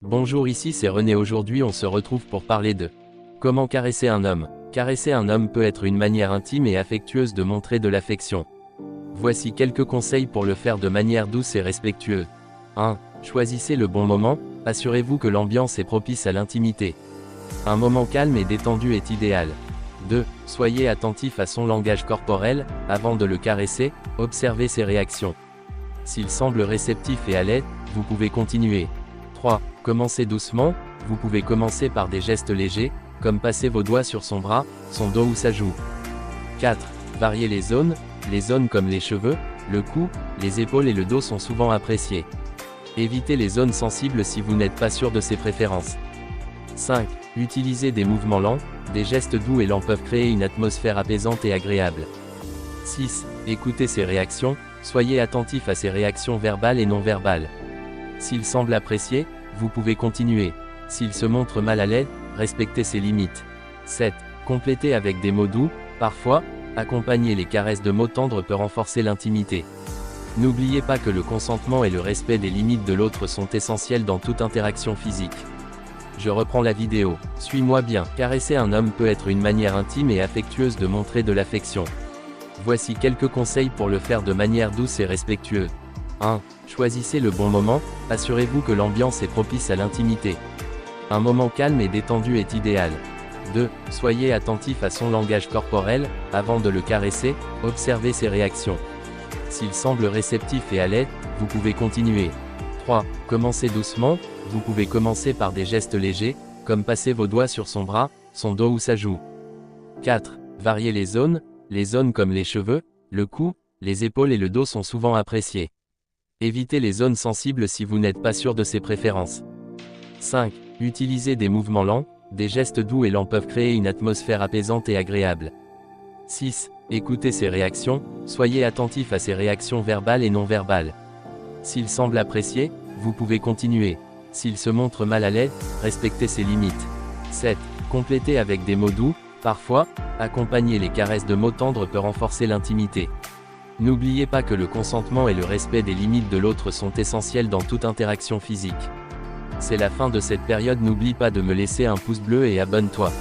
Bonjour, ici c'est René. Aujourd'hui on se retrouve pour parler de comment caresser un homme. Caresser un homme peut être une manière intime et affectueuse de montrer de l'affection. Voici quelques conseils pour le faire de manière douce et respectueuse. 1. Choisissez le bon moment, assurez-vous que l'ambiance est propice à l'intimité. Un moment calme et détendu est idéal. 2. Soyez attentif à son langage corporel, avant de le caresser, observez ses réactions. S'il semble réceptif et à l'aise, vous pouvez continuer. 3. Commencez doucement, vous pouvez commencer par des gestes légers, comme passer vos doigts sur son bras, son dos ou sa joue. 4. Variez les zones comme les cheveux, le cou, les épaules et le dos sont souvent appréciées. Évitez les zones sensibles si vous n'êtes pas sûr de ses préférences. 5. Utilisez des mouvements lents, des gestes doux et lents peuvent créer une atmosphère apaisante et agréable. 6. Écoutez ses réactions, soyez attentif à ses réactions verbales et non verbales. S'il semble apprécier, vous pouvez continuer. S'il se montre mal à l'aise, respectez ses limites. 7. Complétez avec des mots doux, parfois, accompagner les caresses de mots tendres peut renforcer l'intimité. N'oubliez pas que le consentement et le respect des limites de l'autre sont essentiels dans toute interaction physique. Je reprends la vidéo, suis-moi bien. Caresser un homme peut être une manière intime et affectueuse de montrer de l'affection. Voici quelques conseils pour le faire de manière douce et respectueuse. 1. Choisissez le bon moment, assurez-vous que l'ambiance est propice à l'intimité. Un moment calme et détendu est idéal. 2. Soyez attentif à son langage corporel, avant de le caresser, observez ses réactions. S'il semble réceptif et à l'aise, vous pouvez continuer. 3. Commencez doucement, vous pouvez commencer par des gestes légers, comme passer vos doigts sur son bras, son dos ou sa joue. 4. Variez les zones comme les cheveux, le cou, les épaules et le dos sont souvent appréciées. Évitez les zones sensibles si vous n'êtes pas sûr de ses préférences. 5. Utilisez des mouvements lents, des gestes doux et lents peuvent créer une atmosphère apaisante et agréable. 6. Écoutez ses réactions, soyez attentif à ses réactions verbales et non verbales. S'il semble apprécier, vous pouvez continuer. S'il se montre mal à l'aise, respectez ses limites. 7. Complétez avec des mots doux, parfois, accompagner les caresses de mots tendres peut renforcer l'intimité. N'oubliez pas que le consentement et le respect des limites de l'autre sont essentiels dans toute interaction physique. C'est la fin de cette période, n'oublie pas de me laisser un pouce bleu et abonne-toi.